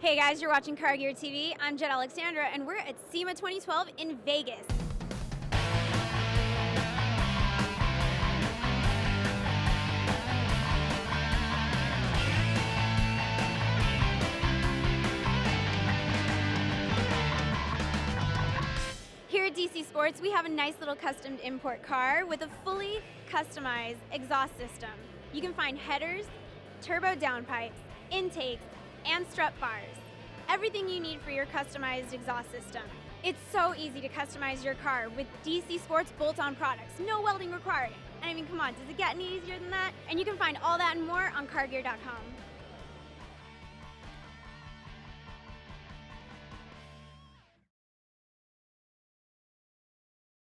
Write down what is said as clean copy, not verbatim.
Hey guys, you're watching Car Gear TV. I'm Jed Alexandra, and we're at SEMA 2012 in Vegas. Here at DC Sports, we have a nice little custom import car with a fully customized exhaust system. You can find headers, turbo downpipes, intakes, and strut bars. Everything you need for your customized exhaust system. It's so easy to customize your car with DC Sports bolt-on products. No welding required. I mean, come on, does it get any easier than that? And you can find all that and more on cargear.com.